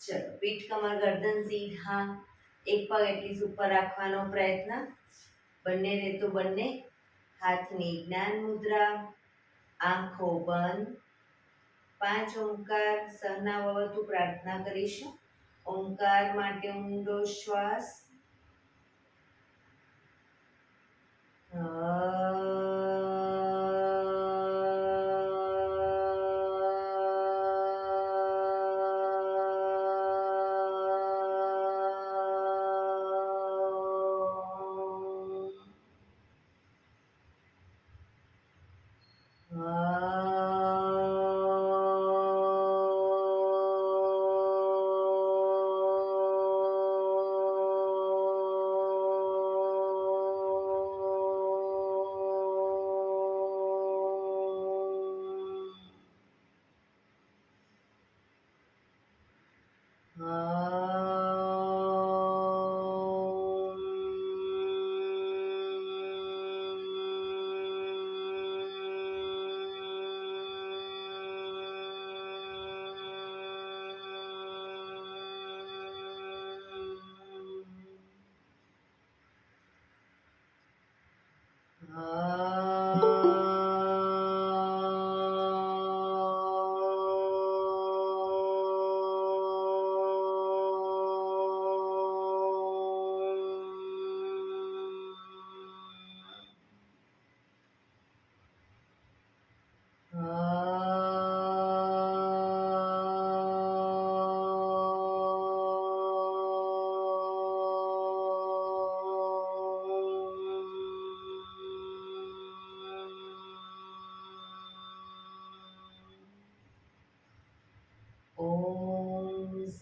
ચલો, પીઠ કમર ગરદન સીધા, એક પગ એટલી ઉપર રાખવાનો પ્રયત્ન, બંને રહેતો બંને હાથની જ્ઞાન મુદ્રા, આંખો બંધ, 5 ઓમકાર સહના ભવતુ પ્રાર્થના કરીશું. ઓમકાર માટે ઊંડો શ્વાસ,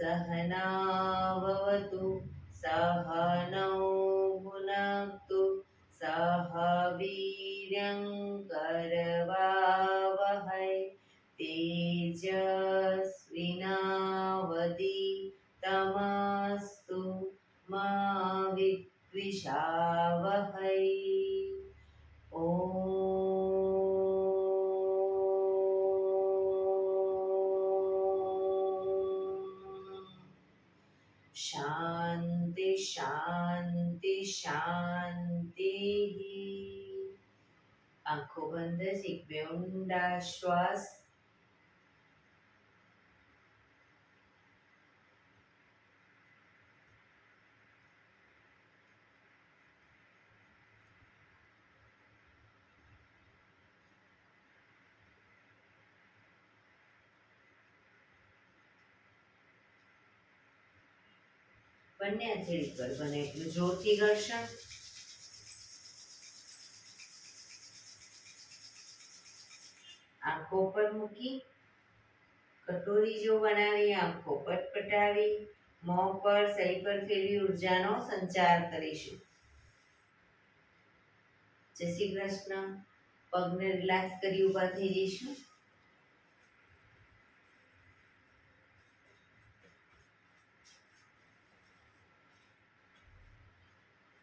सहनावतु सहनौ भुनक्तु सह वीर्यं करवावहै तेजस्विनावधीतमस्तु मा विद्विषावहै. शांति शांति शांति. आंखों बंद, एक બે ઊંડા શ્વાસ. બંને હથેળી પર બને એટલું જોરથી ઘર્ષણ. આંખો પર મૂકી કટોરી જો બનાવી આંખો પટપટાવી મોં પર સહી પર ફેરવી ઉર્જાનો સંચાર કરીશું. જય શ્રી કૃષ્ણ. પગને રિલેક્સ કરી ઊભા થઈ જઈશું.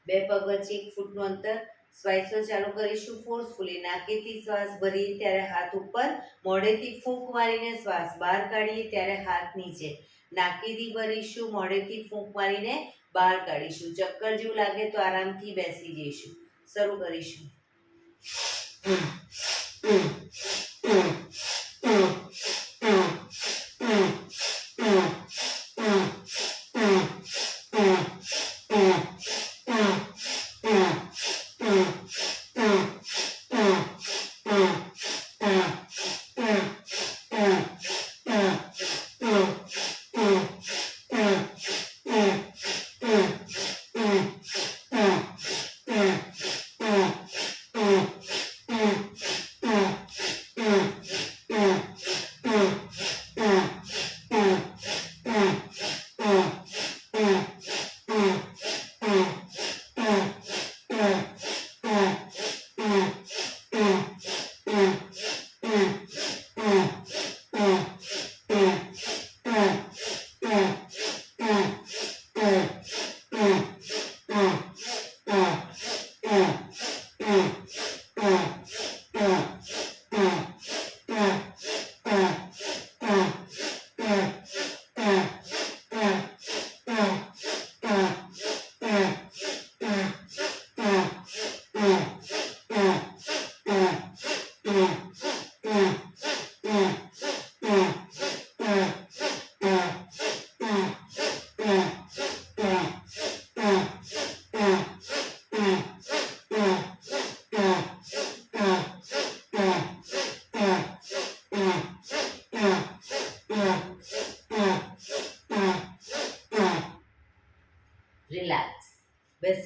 બે પગ વચ્ચે 1 ફૂટનું અંતર. શ્વાસો ચાલુ કરીશું ફોર્સફુલી. નાકેથી શ્વાસ ભરીએ ત્યારે હાથ ઉપર, મોઢેથી ફૂંક મારીને શ્વાસ બહાર કાઢીએ ત્યારે હાથ નીચે. નાકેથી ભરીશું, મોઢેથી ફૂંક મારીને બહાર કાઢીશું. ચક્કર જેવું લાગે તો આરામથી બેસી જઈશું. શરૂ કરીશું.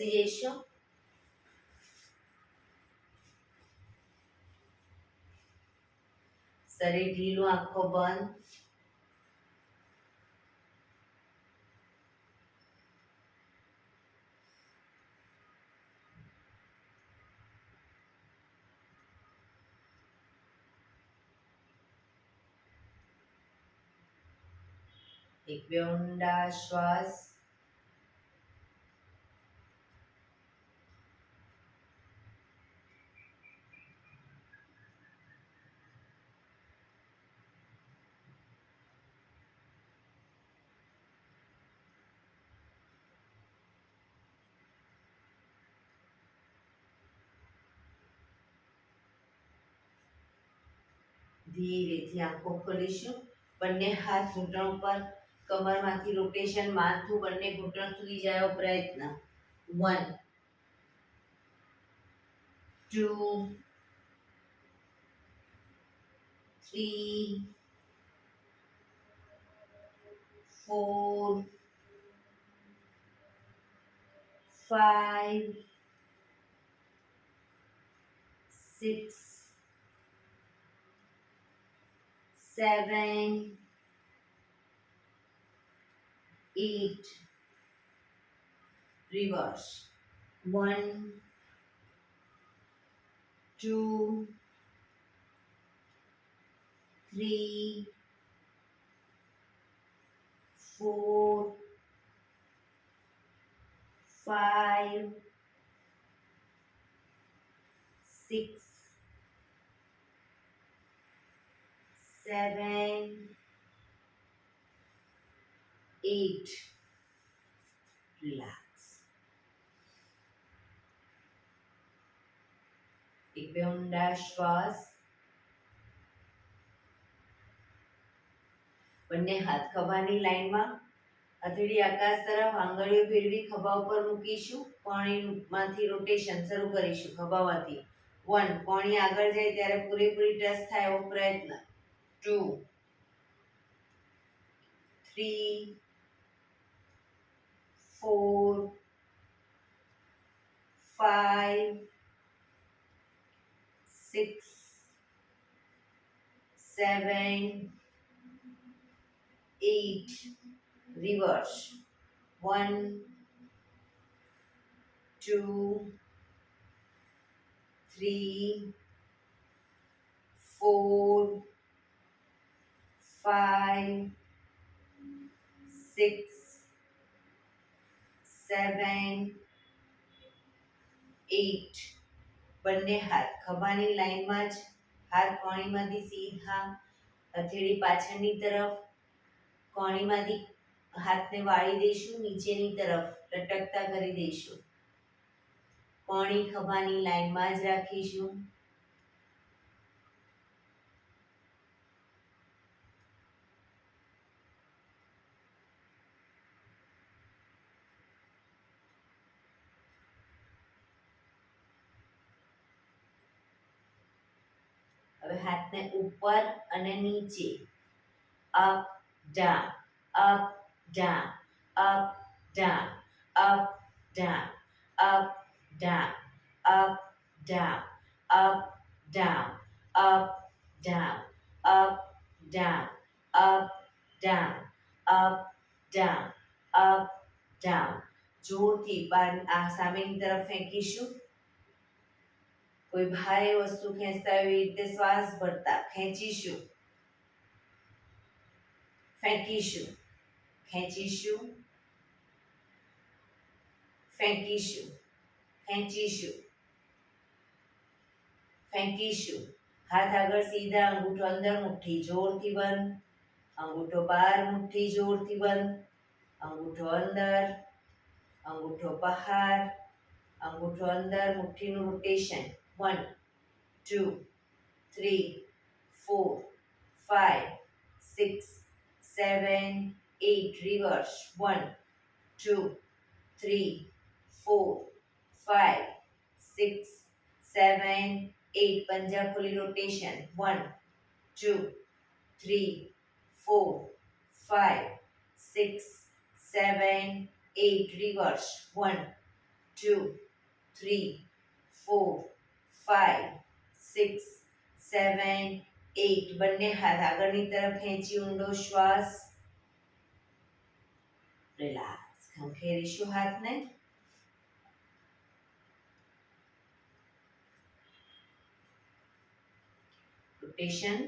બેસી જઈશું. શરીર ઢીલું, આંખો બંધ. એક બે ઊંડા શ્વાસ. ધીરેથી આંખો ખોલીશું. બંને હાથ ઘૂંટણ પર, કમરમાંથી રોટેશન, માથું બંને ઘૂંટણ સુધી જાય પ્રયત્ન. 1 2 3 4 5 6 7 8 reverse. 1 2 3 4 5 6 7 8 relax. એક બે ઊંડા શ્વાસ. બંને હાથ ખભાની લાઈનમાં, હથેળી આકાશ તરફ, આંગળીઓ ફેરવી ખભા ઉપર મૂકીશું. કોણીમાંથી રોટેશન શરૂ કરીશું. ખભામાંથી 1 કોણી આગળ જાય ત્યારે પૂરેપૂરી ટચ થાય એવો પ્રયત્ન. 2 3 4 5 6 7 8 reverse. 1 2 3 4 5 6 7 8 બંને હાથ ખભાની લાઈનમાં જ, હાથ કોણીમાંથી સીધા, હથેળી પાછળની તરફ, કોણીમાંથી હાથને વાળી દઈશું, નીચેની તરફ લટકતા કરી દઈશું. કોણી ખભાની લાઈનમાં જ રાખીશું. હવે હાથને ઉપર અને નીચે, up down, up down, up down, up down, up down, up down, up down, up down, up down, up down, up down, up down. જોરથી આ સામેની તરફ ફેંકીશું. કોઈ ભારે વસ્તુ ખેંચતા એવી રીતે શ્વાસ ભરતા ખેંચીશું, ફેંકીશું, ખેંચીશું, ફેંકીશું, ખેંચીશું, ફેંકીશું. હાથ આગળ સીધા, અંગૂઠો અંદર, મુઠ્ઠી જોરથી બંધ, અંગૂઠો બહાર, મુઠ્ઠી જોરથી બંધ, અંગૂઠો અંદર, અંગૂઠો બહાર, અંગૂઠો અંદર, મુઠ્ઠીનું રોટેશન. 1 2 3 4 5 6 7 8 reverse. 1 2 3 4 5 6 7 8 પંજા ખોલી રોટેશન. 1 2 3 4 5 6 7 8 reverse. 1 2 3 4 5 6 7 8 બંને હાથ આગળની તરફ ખેંચી ઊંડો શ્વાસ રિલેક્સ ખંખેરીશું હાથને રોટેશન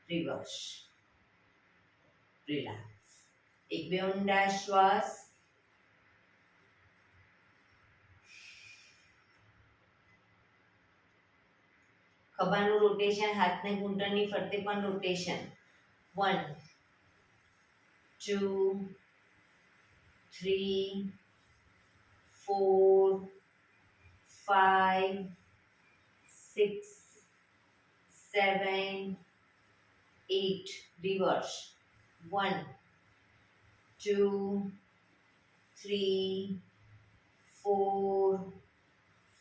રિવર્સ રિલેક્સ એક બે ઊંડા શ્વાસ ખભાનું રોટેશન હાથને ઘૂંટણની ફરતે પણ રોટેશન 1 2 3 4 5 6 7 8 reverse 1 2 3 4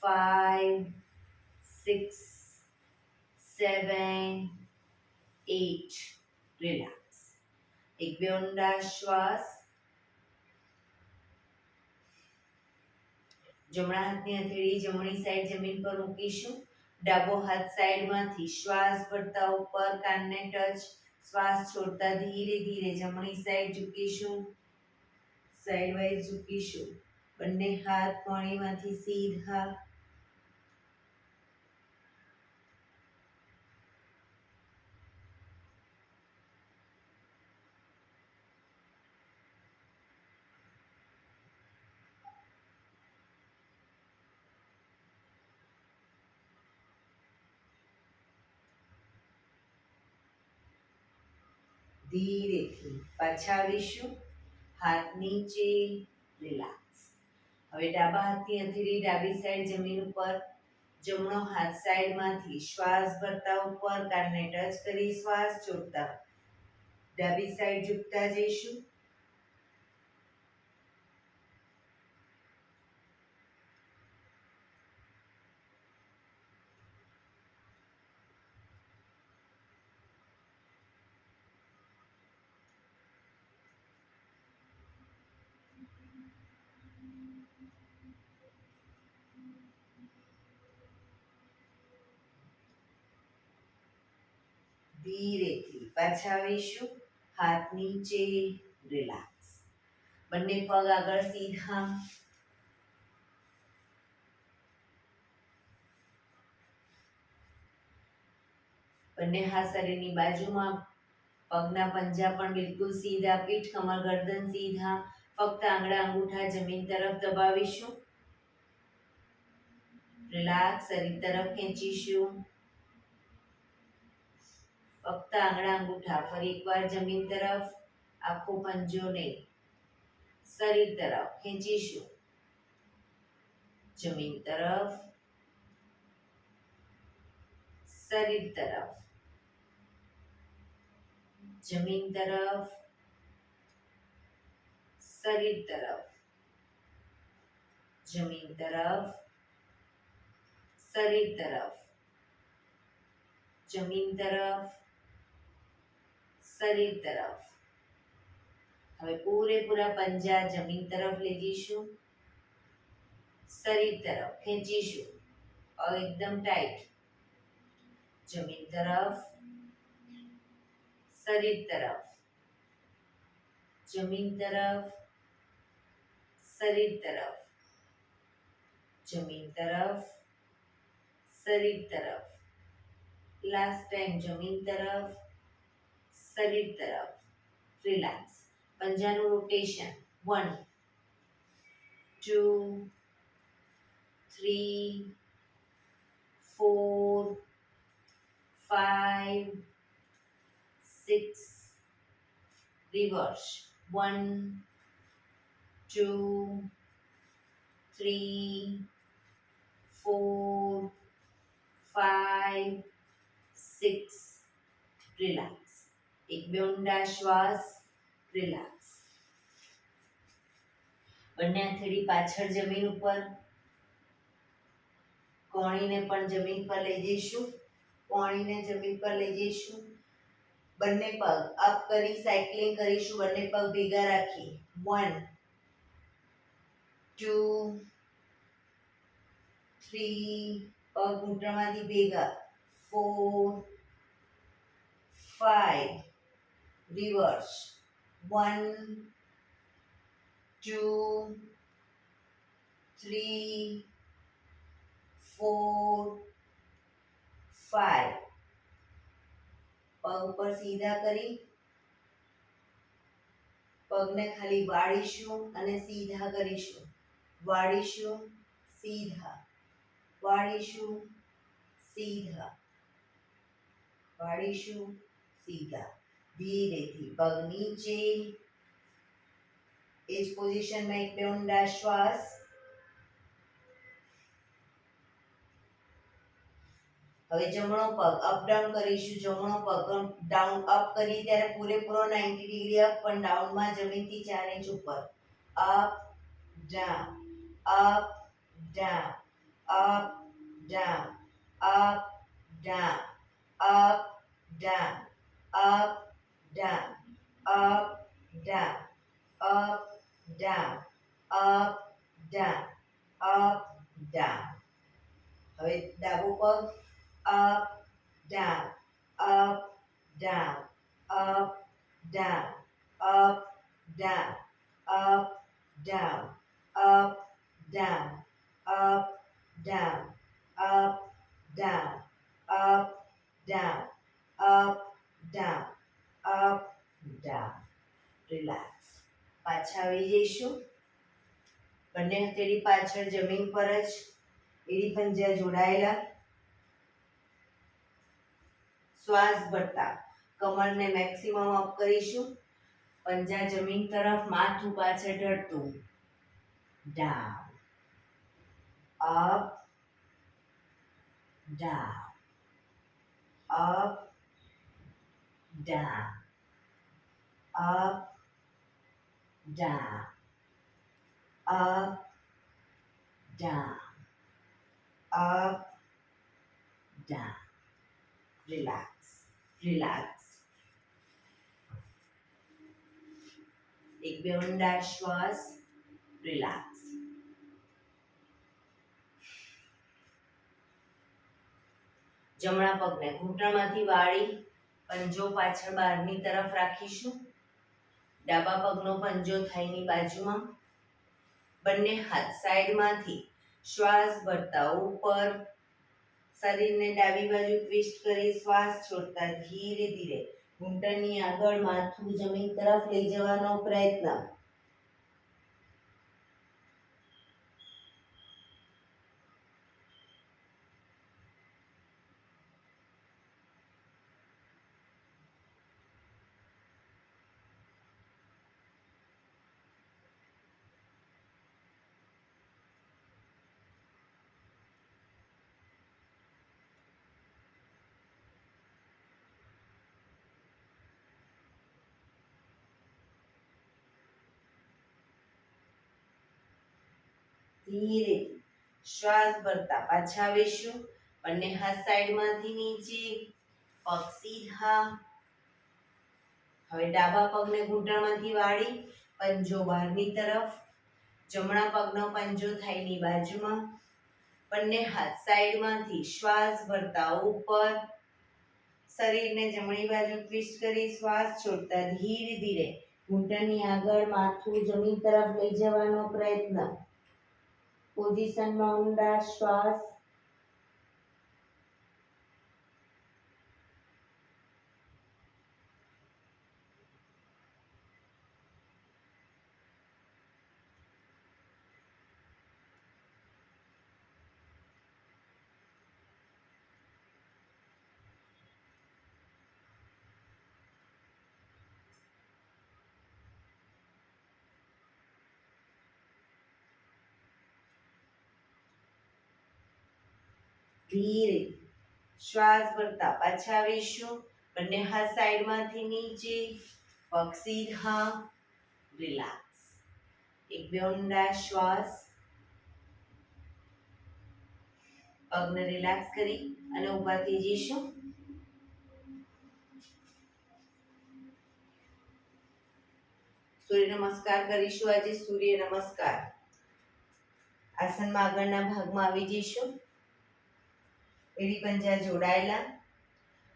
5 6 7 8 રિલેક્સ એક બે ઊંડા શ્વાસ જમણા હાથની હથેળી જમણી સાઈડ જમીન પર મૂકીશું ડાબો હાથ સાઈડમાંથી શ્વાસ ભરતા ઉપર કાનને ટચ શ્વાસ છોડતા ધીરે ધીરે જમણી સાઈડ ઝૂકીશું સાઈડ વાઇઝ ઝૂકીશું બંને હાથ કોણીમાંથી સીધા ધીરેથી પાછા આવીશું હાથ નીચે રિલેક્સ હવે ડાબા હાથની હથેળી ડાબી સાઈડ જમીન ઉપર જમણો હાથ સાઈડમાંથી શ્વાસ ભરતા ઉપર કાનને ટચ કરી શ્વાસ છોડતા ડાબી સાઈડ ઝૂકતા જઈશું ધીરેથી પાછા આવીશું હાથ નીચે રિલેક્સ બંને પગ આગળ સીધા બંને હાથ શરીરની બાજુમાં પગના પંજા પણ બિલકુલ સીધા પીઠ કમર ગરદન સીધા ફક્ત આંગળા અંગૂઠા જમીન તરફ દબાવીશું રિલેક્સ શરીર તરફ ખેંચીશું ફક્ત આંગળા અંગૂઠા ફરી એકવાર જમીન તરફ આખો પંજો નહીં શરીર તરફ ખેંચીશું જમીન તરફ શરીર તરફ જમીન તરફ શરીર તરફ જમીન તરફ શરીર તરફ જમીન તરફ શરીર તરફ હવે પૂરેપૂરા પંજા જમીન તરફ લઈ જઈશું શરીર તરફ ખેંચીશું પગ એકદમ ટાઈટ જમીન તરફ શરીર તરફ જમીન તરફ શરીર તરફ જમીન તરફ શરીર તરફ લાસ્ટ ટાઈમ જમીન તરફ શરીર તરફ રિલેક્સ પંજાનું રોટેશન 1 2 3 4 5 6 reverse 1 2 3 4 5 6 રિલેક્સ એક બે ઊંડા શ્વાસ રિલેક્સ બંને હથેળી પાછળ જમીન ઉપર કોણીને પણ જમીન પર લઈ જઈશું કોણીને જમીન પર લઈ જઈશું બંને પગ અપ કરી સાયકલિંગ કરીશું બંને પગ ભેગા રાખી 1 2 3 પગ ઘૂંટણમાંથી ભેગા 4 5 reverse 1 2 3 4 5 પગ ઉપર સીધા કરી પગને ખાલી વાળીશું અને સીધા કરીશું વાળીશું સીધા વાળીશું સીધા વાળીશું સીધા ધીરેથી પગ નીચે એ જ પોઝિશનમાં એક બે ઊંડા શ્વાસ હવે જમણો પગ અપ ડાઉન કરીશું જમણો પગ ડાઉન અપ કરી ત્યારે પૂરેપૂરો 90 ડિગ્રી અપ પણ ડાઉનમાં જમીનથી 4 ઇંચ ઉપર up down up down up down up down up down up down up down up down up down up down હવે ડાબો પગ up down up down up down up down up down up down up down up down up down up down up down relax પાછા આવી જઈશું બંને હથેળી પાછળ જમીન પર જ એડી પંજા જોડાયેલા શ્વાસ ભરતા કમરને મેક્સિમમ અપ કરીશું પંજા જમીન તરફ માથું પાછળ ઢળતું down up down up down up down up down up down relax relax એક બે ઊંડા શ્વાસ રિલેક્સ જમણા પગને ઘૂંટણમાંથી વાળી પંજો પાછળ બહારની તરફ રાખીશું ડાબા પગનો પંજો થાઈની બાજુમાં બંને હાથ સાઈડમાંથી શ્વાસ ભરતા ઉપર શરીરને ડાબી બાજુ ટ્વિસ્ટ કરી શ્વાસ છોડતા ધીરે ધીરે ઘૂંટણની આગળ માથું જમીન તરફ લઈ જવાનો પ્રયત્ન ધીરે શ્વાસ ભરતા પાછા આવીશું બંને હાથ સાઈડમાંથી નીચે પગ સીધા હવે ડાબા પગને ઘૂંટણમાંથી વાળી પંજો બહારની તરફ જમણા પગનો પંજો થાઈની બાજુમાં બંને હાથ સાઈડમાંથી શ્વાસ ભરતા ઉપર શરીરને જમણી બાજુ ટ્વિસ્ટ કરી શ્વાસ છોડતા ધીરે ધીરે ઘૂંટણની આગળ માથું જમીન તરફ લઈ જવાનો પ્રયત્ન પોઝિશનમાં ઊંડા શ્વાસ ધીરે શ્વાસ ભરતા પાછા આવીશું બંને હાથ સાઈડમાંથી નીચે પગ સીધા રિલેક્સ એક બે ઊંડા શ્વાસ પગને રિલેક્સ કરી અને ઊભા થઈ જઈશું સૂર્ય નમસ્કાર કરીશું આજે સૂર્ય નમસ્કાર આસનમાં આગળના ભાગમાં આવી જઈશું. એડી પંજા જોડાયેલા,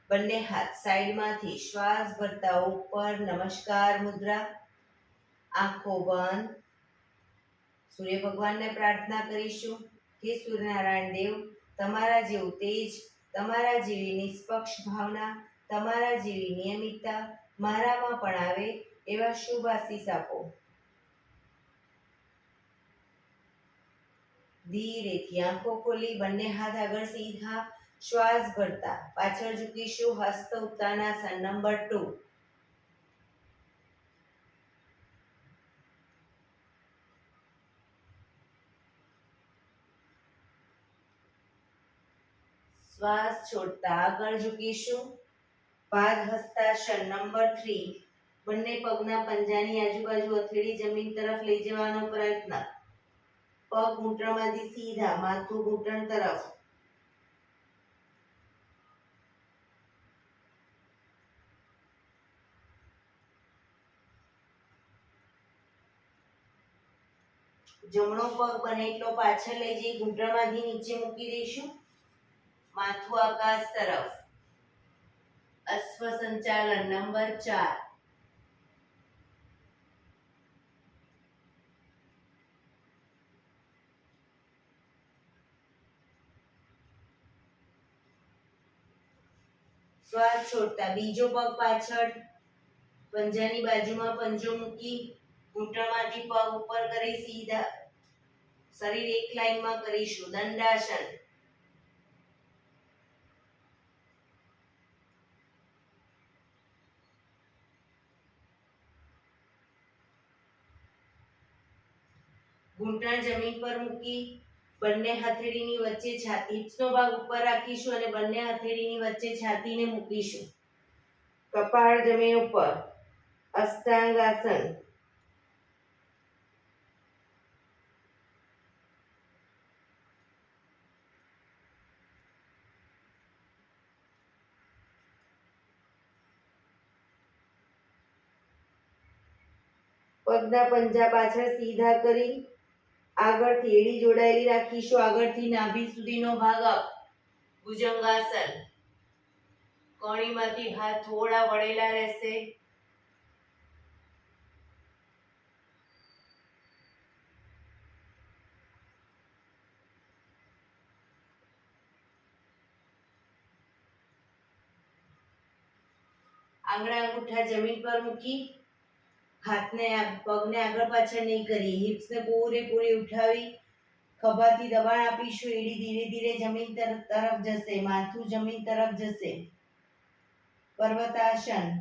બંને હાથ સાઈડમાંથી શ્વાસ ભરતા ઉપર નમસ્કાર મુદ્રા, આંખો બંધ. સૂર્ય ભગવાનને પ્રાર્થના કરીશું કે સૂર્યનારાયણ દેવ, તમારા જેવું તેજ, તમારા જેવી નિષ્પક્ષ ભાવના, તમારા જેવી નિયમિતતા મારામાં પણ આવે એવા શુભ આશીષ આપો. ધીરેથી આંખો ખોલી બંને હાથ આગળ સીધા, શ્વાસ ભરતા પાછળ ઝૂકીશું. હસ્ત ઉત્તાનાસન નંબર 2. શ્વાસ છોડતા આગળ ઝૂકીશું. પાદ હસ્તાસન નંબર 3. બંને પગના પંજાની આજુબાજુ હથેળી જમીન તરફ લઈ જવાનો પ્રયત્ન. પગ ઘૂંટણમાંથી સીધા, માથું ઘૂંટણ તરફ. જમણો પગ બને એટલો પાછળ લઈ જઈ ઘૂંટણમાંથી નીચે મૂકી દઈશું. માથું આકાશ તરફ. અશ્વ સંચાલન નંબર 4. શ્વાસ છોડતા બીજો પગ પાછળ, પંજાની બાજુમાં પંજો મૂકી ઘૂંટણમાંથી પગ ઉપર કરી સીધા શરીર એક લાઈનમાં કરીશું. દંડાસન. ઘૂંટણ જમીન પર મૂકી બંને હથેળીની વચ્ચે છાતી, હિપ્સનો ભાગ ઉપર રાખીશું અને બંને હથેળીની વચ્ચે છાતીને મૂકીશું. કપાળ જમીન ઉપર. અષ્ટાંગ આસન. પગના પંજા પાછળ સીધા કરી આગળથી એડી જોડાયેલી રાખીશું. આગળથી નાભી સુધીનો ભાગ અપ. ભુજંગાસન. કણીમાંથી હાથ થોડા વળેલા રહેશે. આંગળા અંગૂઠા જમીન પર મૂકી પગને આગળ પાછળ નહીં કરીએ. હિપ્સને પૂરેપૂરી ઉઠાવી ખભાથી દબાણ આપીશું. એડી ધીરે ધીરે જમીન તરફ જશે. માથું જમીન તરફ જશે. પર્વતાસન.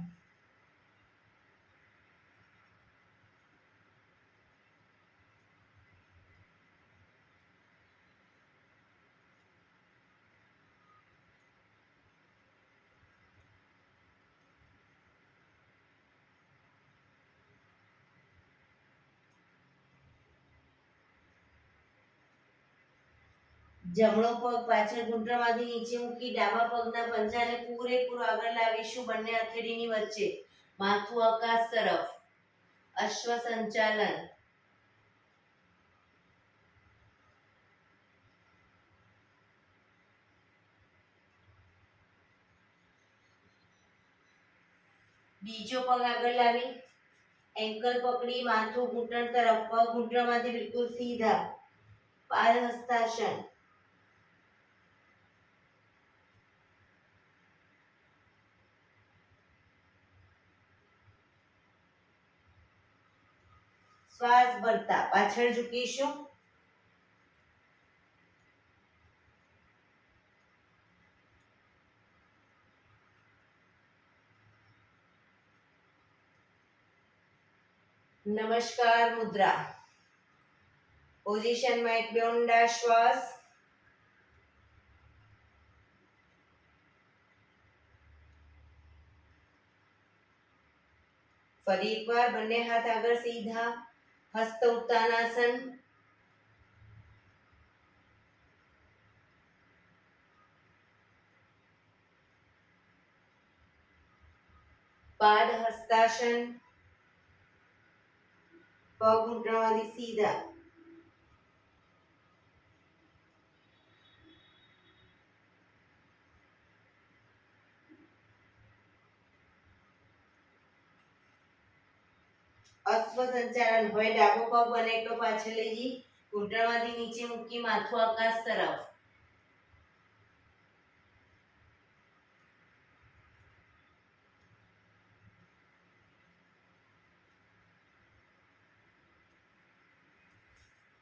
જમણો પગ પાછળ ઘૂંટણમાંથી નીચે મૂકી ડાબા પગના પંજાને પૂરેપૂરો આગળ લાવીશું બંને હથેળીની વચ્ચે. માથું આકાશ તરફ. અશ્વ સંચાલન. બીજો પગ આગળ લાવી એન્કલ પકડી માથું ઘૂંટણ તરફ, પગ ઘૂંટણમાંથી બિલકુલ સીધા. પાદ હસ્તાસન. શ્વાસ ભરતા પાછળ ઝૂકીશું. નમસ્કાર મુદ્રા. પોઝિશનમાં એક બે ઊંડા શ્વાસ. ફરી એકવાર બંને હાથ આગળ સીધા. હસ્ત ઉત્તાનાસન. પાદ હસ્તાસન. પગ ઘૂંટણમાંથી સીધા. અશ્વ સંચાલન. હવે ડાબો પગ બને એટલો પાછળ લઈ જઈ ઘૂંટણમાંથી નીચે મૂકી માથું આકાશ તરફ.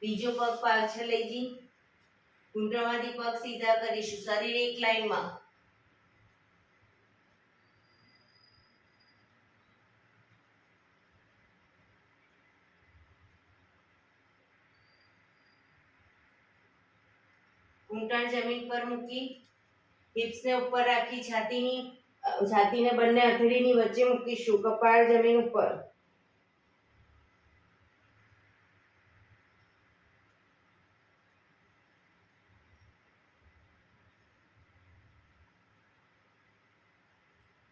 બીજો પગ પાછળ લઈ જઈ ઘૂંટણમાંથી પગ સીધા કરીશું. શરીર એક લાઈનમાં. ઘૂંટણ જમીન પર મૂકી હિપ્સને ઉપર રાખી છાતીને બંને હથેળીની વચ્ચે મૂકીશું. કપાળ જમીન ઉપર.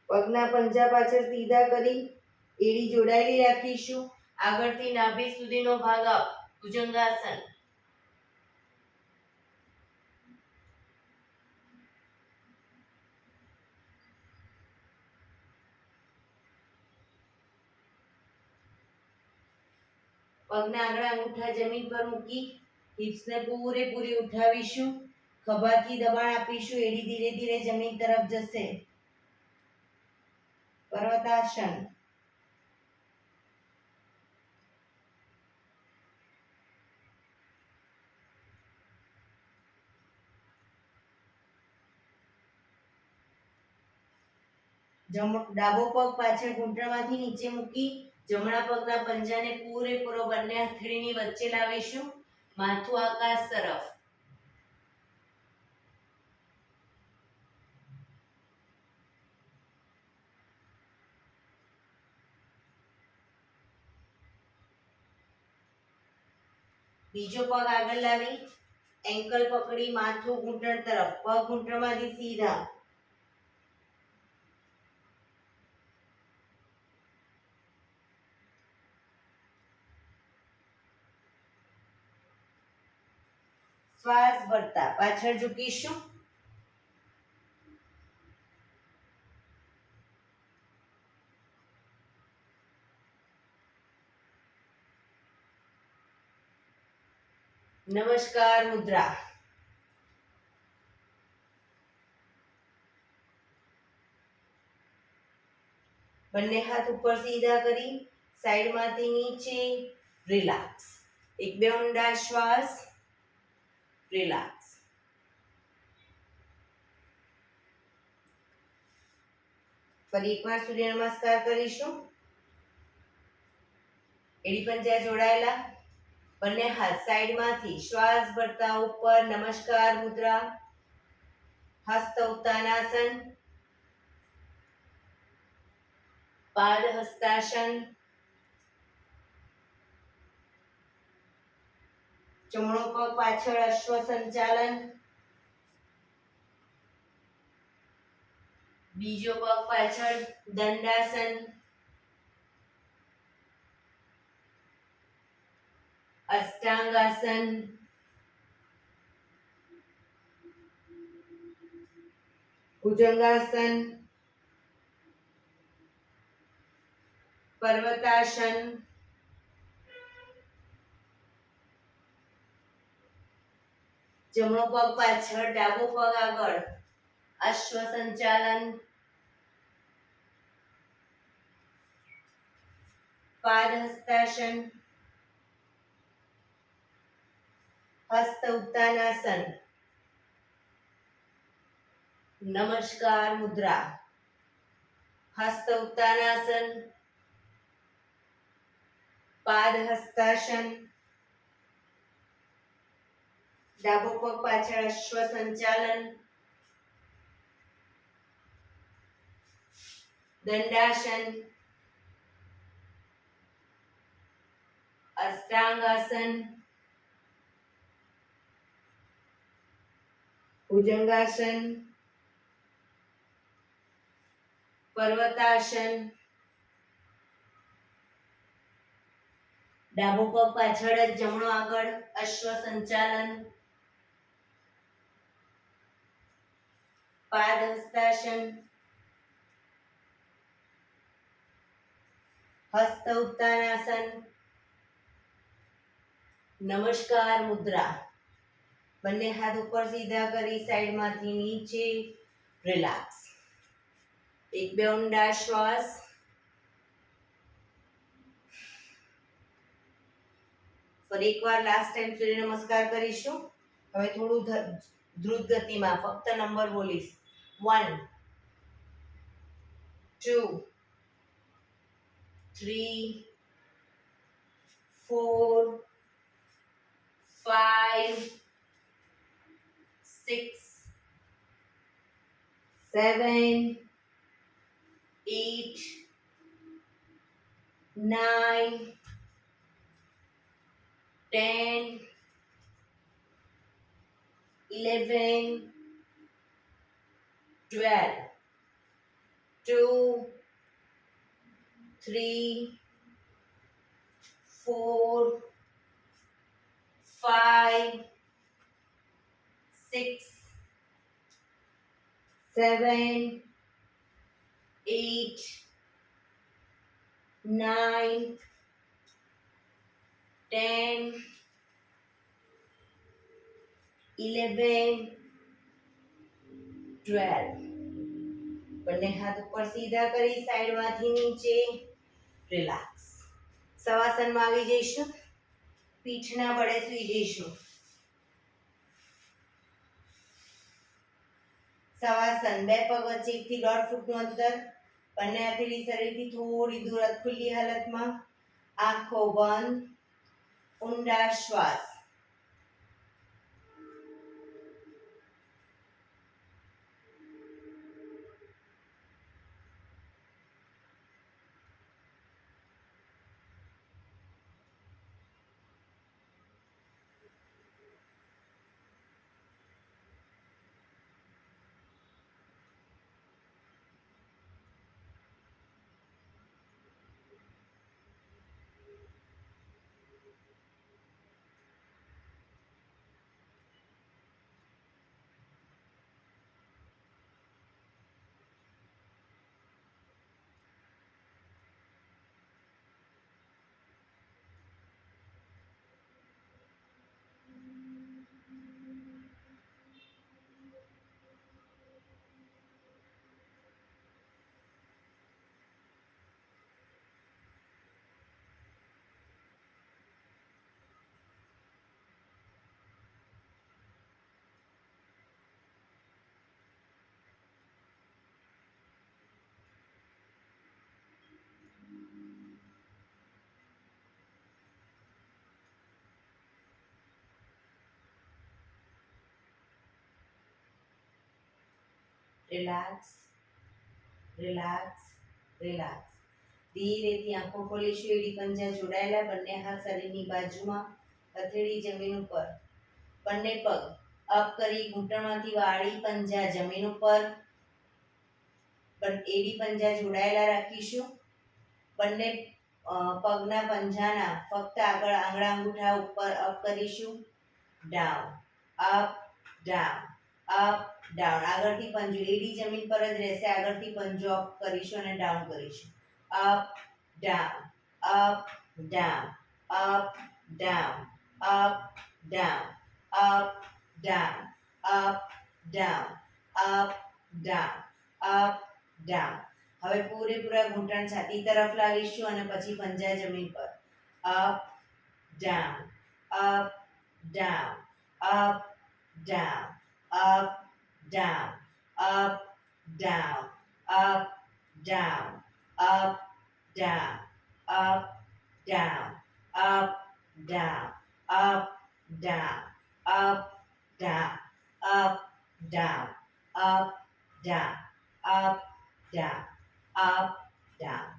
પગના પંજા પાછળ સીધા કરી એડી જોડાયેલી રાખીશું. આગળથી નાભી સુધીનો ભાગ અપ. ભુજંગાસન. પગના આગળ અંગૂઠા જમીન પર મૂકી હિપ્સને પૂરેપૂરી ઉઠાવીશું. ખભાથી દબાણ આપીશું. એડી ધીરે ધીરે જમીન તરફ જશે. પર્વતાસન. ડાબો પગ પાછળ ઘૂંટણમાંથી નીચે મૂકી જમણા પગના પંજાને પૂરેપૂરો બંને હથેળીની વચ્ચે લાવીશું. માથું આકાશ તરફ. બીજો પગ આગળ લાવી એન્કલ પકડી માથું ઘૂંટણ તરફ. પગ ઘૂંટણમાંથી સીધા. શ્વાસ ભરતા પાછળ ઝૂકીશું. નમસ્કાર મુદ્રા. બંને હાથ ઉપર સીધા કરી સાઈડમાંથી નીચે રિલેક્સ. એક બે ઊંડા શ્વાસ. રિલેક્સ. ફરી એકવાર સૂર્ય નમસ્કાર કરીશું. એડી પંજા જોડાયેલા. બંને હાથ સાઈડમાંથી શ્વાસ ભરતા ઉપર. નમસ્કાર મુદ્રા. હસ્ત ઉત્તાનાસન. પાદ હસ્તાસન. જમણો પગ પાછળ અશ્વ સંચાલન. બીજો પગ પાછળ દંડાસન. અષ્ટાંગાસન. ભુજંગાસન. પર્વતાસન. જમણો પગ પાછળ ડાબો પગ આગળ. અશ્વ સંચાલન. પાદ હસ્તાસન. હસ્ત ઉત્તાનાસન. નમસ્કાર મુદ્રા. હસ્ત ઉત્તાનાસન. પાદ હસ્તાસન. ડાબો પગ પાછળ અશ્વ સંચાલન. દંડાસન. અષ્ટાંગાસન. ભુજંગાસન. પર્વતાસન. ડાબો પગ પાછળ જ જમણો આગળ. અશ્વ સંચાલન. પાદ હસ્તાસન. હસ્ત ઉત્તાનાસન, નમસ્કાર મુદ્રા. બંને હાથ ઉપર સીધા કરી સાઈડમાંથી નીચે, રિલેક્સ. એક બે ઊંડા શ્વાસ. ફરી એકવાર લાસ્ટ ટાઈમ સૂર્ય નમસ્કાર કરીશું. હવે થોડું દ્રુત ગતિમાં ફક્ત નંબર બોલીશ. 1 2 3 4 5 6 7 8 9 10 11 12 2 3 4 5 6 7 8 9 10 11 12. બંને હાથ ઉપર સીધા કરી સાઈડમાંથી નીચે, રિલેક્સ. શવાસનમાં આવી જઈશું. પીઠના બળે સૂઈ જઈશું. શવાસન, બે પગ વચ્ચે 1 થી 1.5 ફૂટનું અંતર. બંને હથેળી શરીરથી થોડી દૂર, ખુલ્લી હાલતમાં. આંખો બંધ. ઊંડા શ્વાસ. Relax, relax, relax. ધીરેથી આંખો ખોલીશું. એડી પંજા જોડાયેલા. બંને હાથ શરીરની બાજુમાં. હથેળી જમીન ઉપર. બંને પગ અપ કરી ઘૂંટણમાંથી વાળી પંજા જમીન ઉપર. એડી પંજા જોડાયેલા રાખીશું. બંને પગના પંજાના ફક્ત આગળ આંગળા અંગૂઠા ઉપર અપ કરીશું. Down, up, down, up, down. આગળથી પંજો એડી જમીન પર જ રહેશે. આગળથી પંજો અપ કરીશું અને ડાઉન કરીશું. Up, down, up, down, up, down, up, down, up, down, up, down, up, down, up, down. હવે પૂરેપૂરા ઘૂંટણ છાતી તરફ લાવીશું અને પછી પંજા જમીન પર. Up, down, up, down, up, down, up, down, up, down, up, down, up, down, up, down, up, down, up, down, up, down, up, down, up, down, up, down, up, down.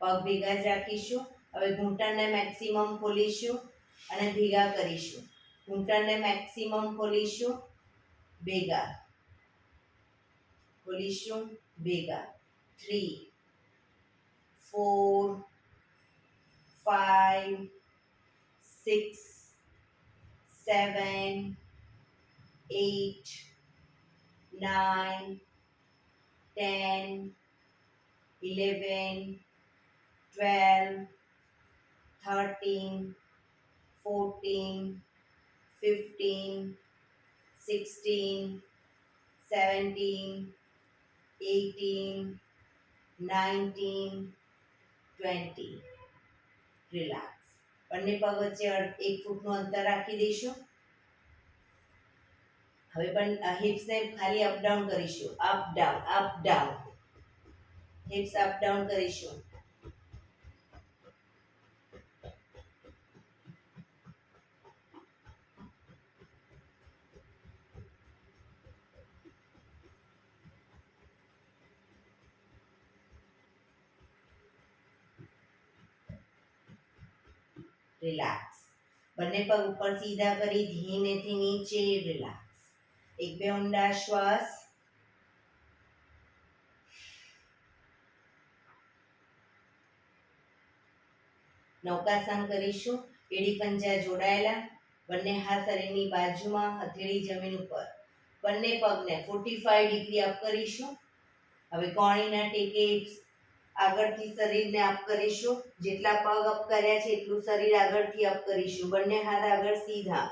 પગ ભેગા જ રાખીશું. હવે ઘૂંટણને મેક્સિમમ ખોલીશું અને ભેગા કરીશું. ઘૂંટણને maximum ખોલીશું, ભેગા ખોલીશું, ભેગા. 3 4 5 6 7 8 9 10 11 12, 13, 14, 15, 16, 17, 18, 19, 20. રિલેક્સ. બંને પગ વચ્ચે 1 ફૂટનું અંતર રાખી દઈશું. હવે પણ હિપ્સને ખાલી અપ ડાઉન કરીશું. Up down, up down. Hips up down કરીશું. રિલેક્સ. બંને પગ ઉપર સીધા કરી ધીમેથી નીચે. રિલેક્સ. એક બે ઊંડા શ્વાસ. નૌકાસન કરીશું. એડી પંજા જોડાયેલા. બંને હાથ શરીરની બાજુમાં, હથેળી જમીન ઉપર. બંને પગને 45 ડિગ્રી અપ કરીશું. હવે કોણીના ટેકે આગળથી શરીરને અપ કરીશું. જેટલા પગ અપ કર્યા છે એટલું શરીર આગળથી અપ કરીશું. બંને હાથ આગળ સીધા.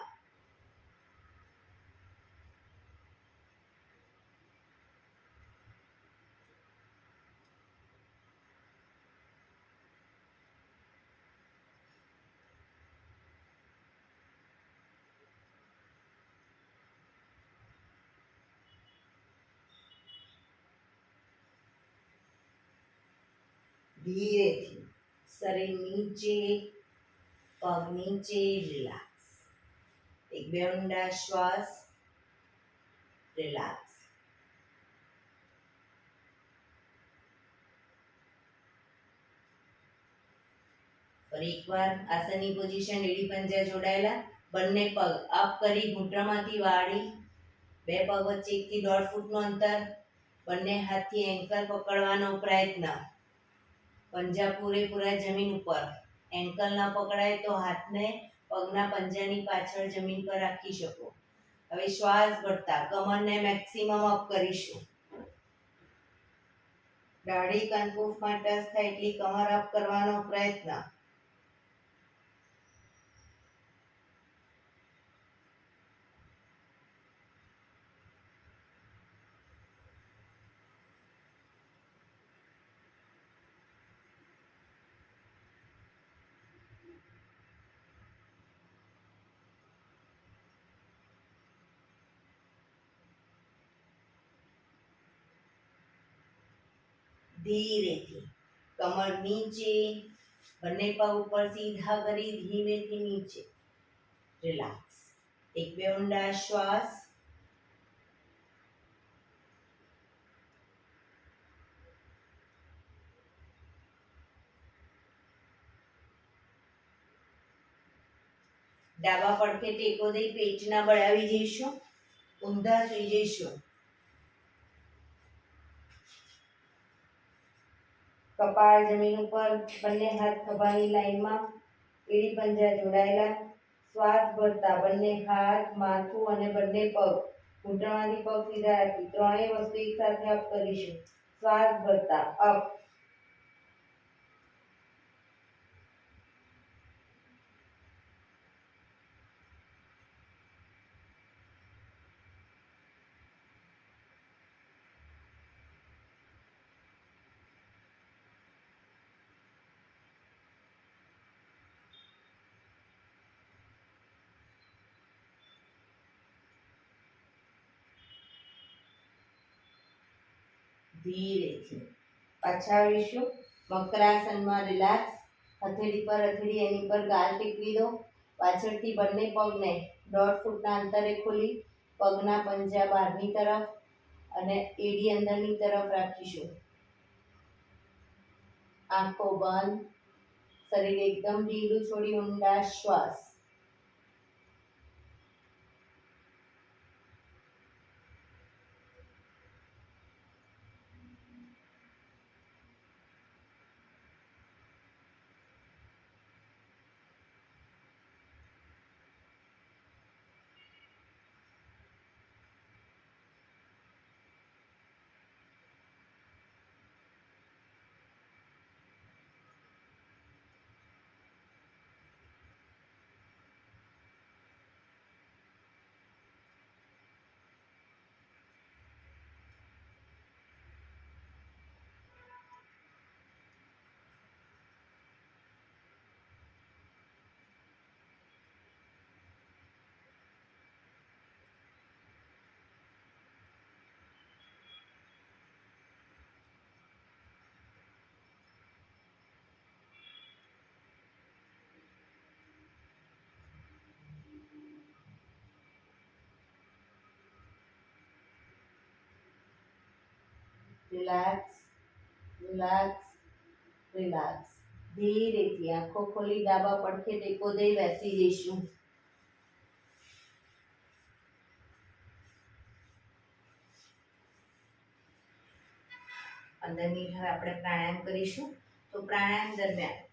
ધીરેથી શરીર નીચે, પગ નીચે. રિલેક્સ. એક બે ઊંડા શ્વાસ. રિલેક્સ. ફરી એકવાર આસનની પોઝિશન. એડી પંજા જોડાયેલા. બંને પગ અપ કરી ઘૂંટણમાંથી વાળી. બે પગ વચ્ચે 1 થી 1.5 ફૂટનું અંતર. બંને હાથથી એન્કલ પકડવાનો પ્રયત્ન. પંજા પૂરેપૂરા જમીન ઉપર. એન્કલ ના પકડાય તો હાથને પગના પંજાની પાછળ જમીન પર રાખી શકો. હવે શ્વાસ ભરતા કમરને મેક્સિમમ અપ કરીશું. દાઢી કનકુફમાં ટચ થાય એટલી કમર અપ કરવાનો પ્રયત્ન. ધીરેથી કમર નીચે. બંને પગ ઉપર સીધા કરી ધીમેથી નીચે. રિલેક્સ. એક બે ઊંડા શ્વાસ. ડાબા પડખે ટેકો દઈ પેટના બળ આવી જઈશું. ઊંધા સુઈ જઈશું. કપાળ જમીન ઉપર. બંને હાથ ખભાની લાઈનમાં. એડી પંજા જોડાયેલા. શ્વાસ ભરતા બંને હાથ, માથું અને બંને પગ ઘૂંટણમાંથી પગ સીધા રાખી ત્રણેય વસ્તુ એકસાથે અપ કરીશું. શ્વાસ ભરતા અપ. ધીરેથી પાછા આવીશું. મકરાસનમાં. રિલેક્સ. હથેળી પર હથેળી એની પર ગાલ ટેકવી દો. પાછળથી બંને પગને 1.5 ફૂટના અંતરે ખોલી પગના પંજા બહારની તરફ અને એડી અંદરની તરફ રાખીશું. આંખો બંધ. શરીર એકદમ ઢીલું છોડી ઊંડા શ્વાસ. Relax, relax, relax. ધીરેથી આંખો ખોલી ડાબા પડખે ટેકો દઈ બેસી જઈશું. અંદર મિનિટ હવે આપણે પ્રાણાયામ કરીશું. તો પ્રાણાયામ દરમિયાન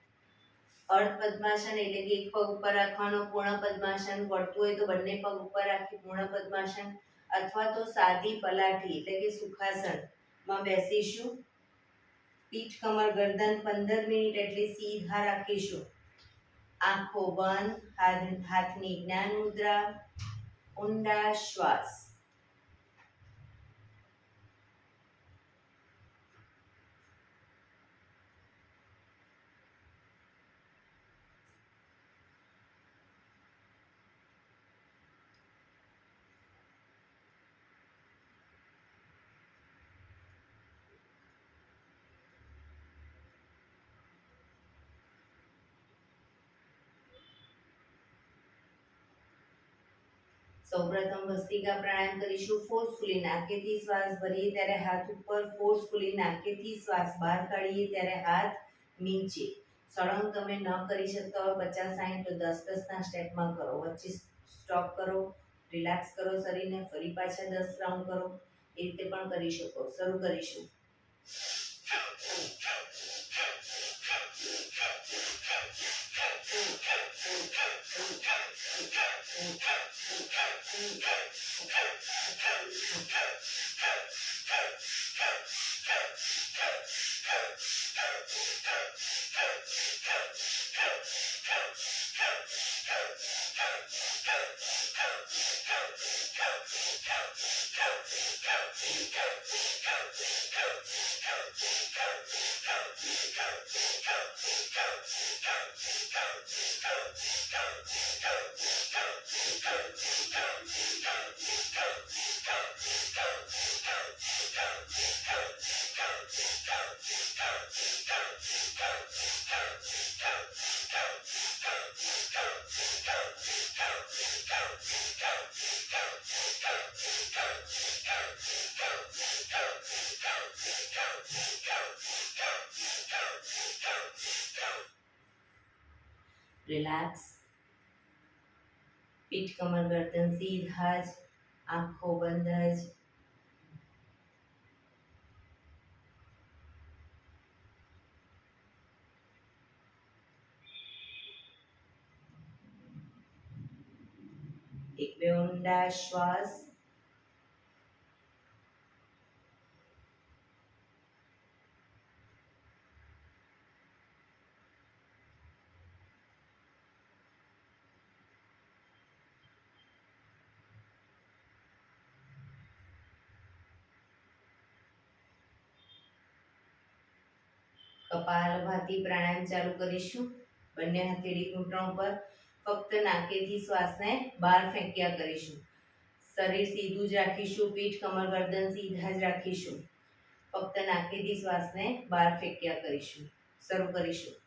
અર્ધ પદ્માસન એટલે કે એક પગ ઉપર રાખવાનો, પૂર્ણ પદ્માસન વળતું હોય તો બંને પગ ઉપર રાખી પૂર્ણ પદ્માસન, અથવા તો સાદી પલાઠી એટલે કે સુખાસન માં બેસીશું. પીઠ કમર ગરદન 15 મિનિટ એટલે સીધા રાખીશું. આંખો બંધ, હાથની જ્ઞાન મુદ્રા, ઊંડા શ્વાસ. સૌપ્રથમ ભસ્ત્રિકા પ્રાણાયામ કરીશું. ફોર્સફુલી નાકેથી શ્વાસ ભરીએ ત્યારે હાથ ઉપર, ફોર્સફુલી નાકેથી શ્વાસ બહાર કાઢીએ ત્યારે હાથ નીચે. સળંગ તમે ન કરી શકતા હોય 50-60 તો 10-10 ના સ્ટેપમાં કરો. વચ્ચે સ્ટોપ કરો, રિલેક્સ કરો શરીરને, ફરી પાછા 10 રાઉન્ડ કરો. એ રીતે પણ કરી શકો. શરૂ કરીશું. રિલેક્સ. પીઠ કમર ગરદન સીધા જ, આંખો બંધ જ. એક બે ઊંડા શ્વાસ. કપાલભાતિ પ્રાણાયામ ચાલુ કરીશું. બંને હથેળી ઘૂંટણ ઉપર. ફક્ત નાકેથી શ્વાસને બહાર ફેંક્યા કરીશું. શરીર સીધું જ રાખીશું. પીઠ કમર ગરદન સીધા જ રાખીશું. ફક્ત નાકેથી શ્વાસને બહાર ફેંક્યા કરીશું. શરૂ કરીશું.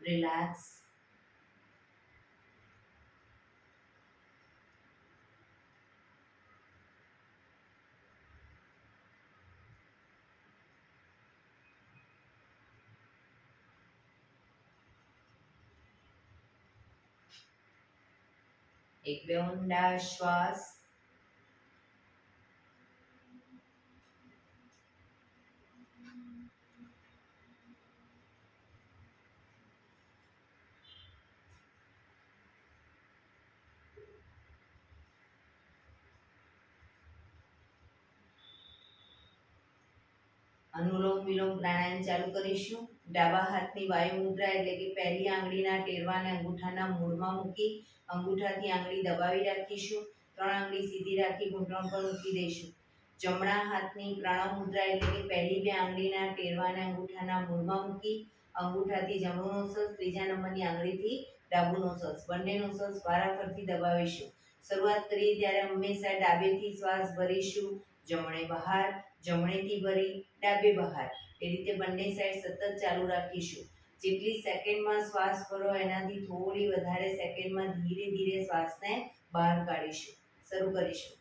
રિલેક્સ. એક બે ઊંડા શ્વાસ. અનુલોમ વિલોમ પ્રાણાયામ ચાલુ કરીશું. ડાબા હાથની વાયુ મુદ્રા એટલે કે પહેલી આંગળીના ટેરવાને અંગૂઠાના મૂળમાં મૂકી અંગૂઠાથી આંગળી દબાવી રાખીશું. 3 આંગળી સીધી રાખી ઘૂંટણ પર મૂકી દઈશું. જમણા હાથની પ્રણવ મુદ્રા એટલે કે પહેલી 2 આંગળીના ટેરવાને અંગૂઠાના મૂળમાં મૂકી અંગૂઠાથી જમણું નોસસ, ત્રીજા નંબરની આંગળીથી ડાબું નોસસ, બંને નોસસ વારાફરતી દબાવીશું. શરૂઆત કરીએ ત્યારે હંમેશા ડાબેથી શ્વાસ ભરીશું, જમણે બહાર, જમણેથી ભરી ડાબે બહાર. એ રીતે બંને સાઈડ સતત ચાલુ રાખીશું. જેટલી સેકન્ડમાં શ્વાસ ભરો એનાથી થોડી વધારે સેકન્ડમાં ધીરે ધીરે શ્વાસને બહાર કાઢીશું. શરૂ કરીશું.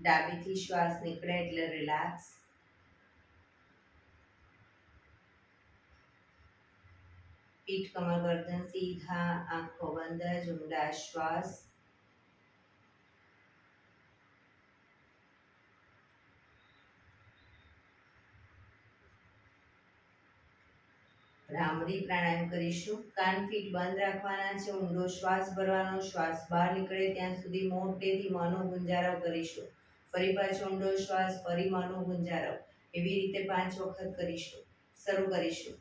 ડાબીથી શ્વાસ નીકળે એટલે રિલેક્સ. પીઠ કમર ગરદન સીધા, આંખો બંધ, ઊંડા શ્વાસ. ભ્રામરી પ્રાણાયામ કરીશું. કાન ફીટ બંધ રાખવાના છે. ઊંડો શ્વાસ ભરવાનો. શ્વાસ બહાર નીકળે ત્યાં સુધી મોટેથી મોંનો ગુંજારવ કરીશું. ફરી પાછો ઊંડો શ્વાસ, ફરી મોંનો ગુંજારવ. એવી રીતે 5 વખત કરીશું. શરૂ કરીશું.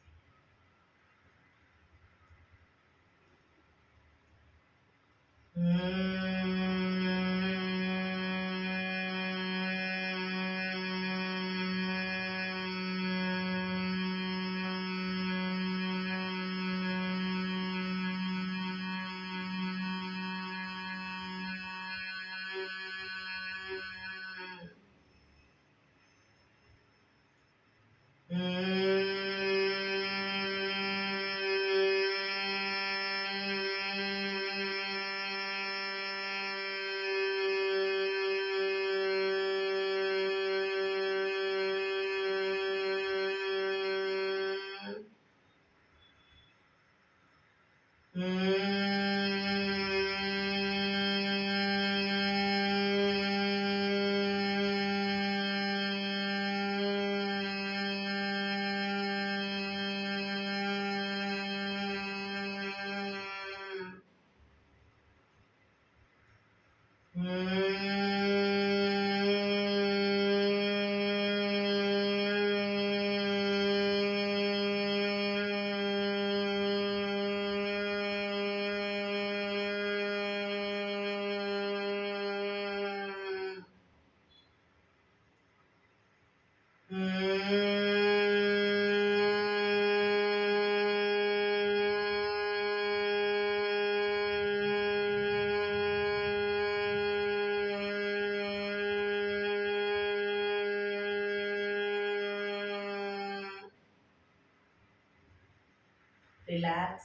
રિલેક્સ.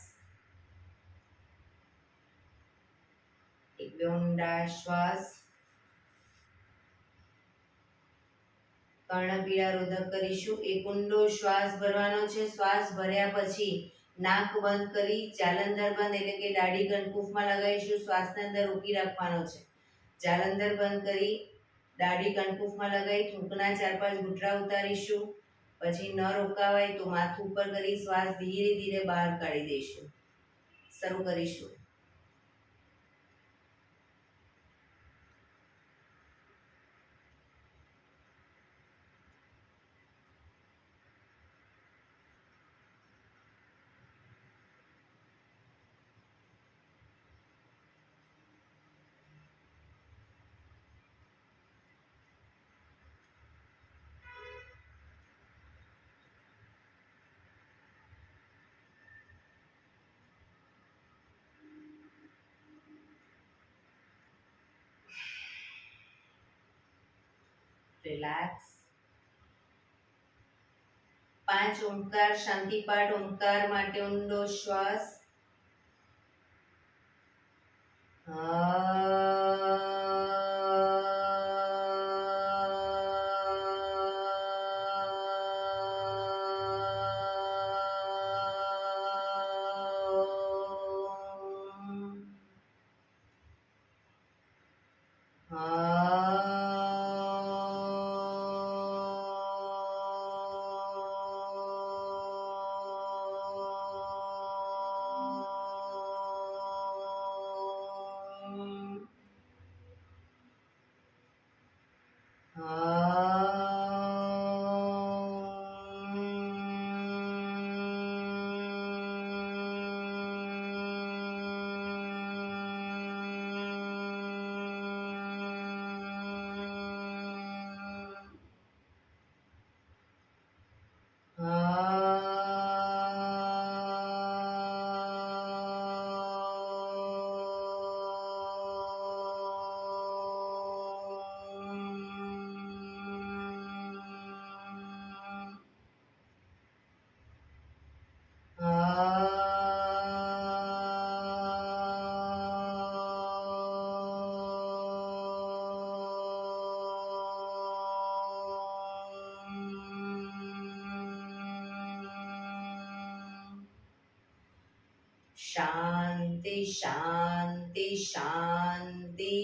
એક બે ઊંડા શ્વાસ. કર્ણપીળા રોધક કરીશું. એક ઊંડો શ્વાસ ભરવાનો છે. શ્વાસ ભર્યા પછી નાક બંધ કરી જાલંધર બંધ એટલે કે દાઢી કણકુફમાં લગાવીશું. શ્વાસને અંદર રોકી રાખવાનો છે. જાલંધર બંધ કરી દાઢી કણકુફમાં લગાવી થૂંકના 4-5 ઘૂંટડા ઉતારીશું. પછી ન રોકાવાય તો માથું ઉપર કરી શ્વાસ ધીરે ધીરે બહાર કાઢી દઈશું. શરૂ કરીશું. રિલેક્સ. 5 ઓમકાર શાંતિપાઠ. ઓમકાર માટે ઊંડો શ્વાસ. શાંતિ શાંતિ શાંતિ.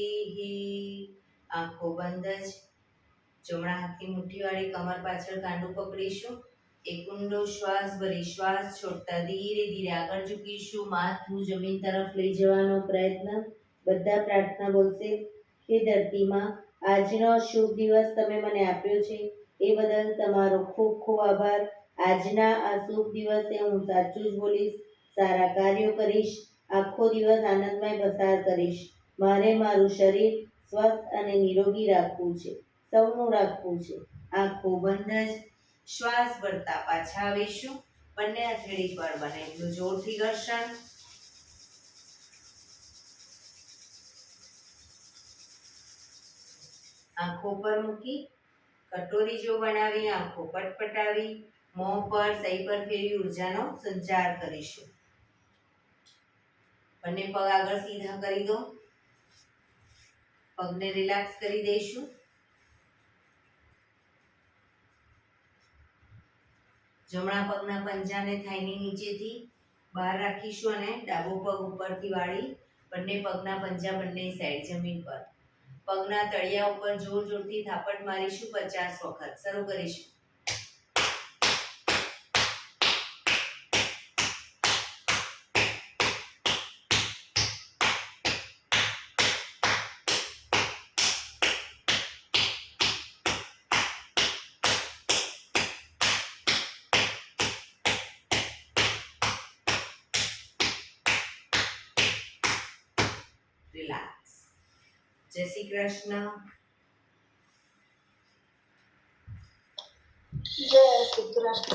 આંખો બંધ જ. જમણા હાથની મુઠ્ઠીવાળી કમર પાછળ કાંડું પકડીશું. એક ઊંડો શ્વાસ ભરી શ્વાસ છોડતા ધીરે ધીરે આગળ ઝૂકીશું. માથું જમીન તરફ લઈ જવાનો પ્રયત્ન. બધા પ્રાર્થના બોલશે. હે ધરતીમાં, આજનો શુભ દિવસ તમે મને આપ્યો છે એ બદલ તમારો ખૂબ ખૂબ આભાર. આજના આ શુભ દિવસે હું સાચું જ બોલીશ, સારા કાર્યો કરીશ, આખો દિવસ આનંદમય પસાર કરીશ. મારે મારું શરીર સ્વસ્થ અને નિરોગી રાખવું છે, સૌનું રાખવું છે. આંખો બંધ જ. શ્વાસ ભરતા પાછા આવીશું. બંને હથેળી પર બને એટલું જોરથી ઘર્ષણ. આંખો પર મૂકી કટોરી જો બનાવી આંખો પટપટાવી મોં પર સહી પર ફેરવી ઉર્જાનો સંચાર કરીશું. બંને પગ આગળ સીધા કરી દો. પગને રિલેક્સ કરી દઈશું. જમણા પગના પંજાને થાઈની નીચેથી બહાર રાખીશું અને ડાબો પગ ઉપરથી વાળી બંને પગના પંજા બંને સાઈડ જમીન પર. પગના તળિયા ઉપર જોર જોરથી થાપટ મારીશું 50 વખત. શરૂ કરીશું. રિલેક્સ. જય શ્રી કૃષ્ણ. જય શ્રી કૃષ્ણ.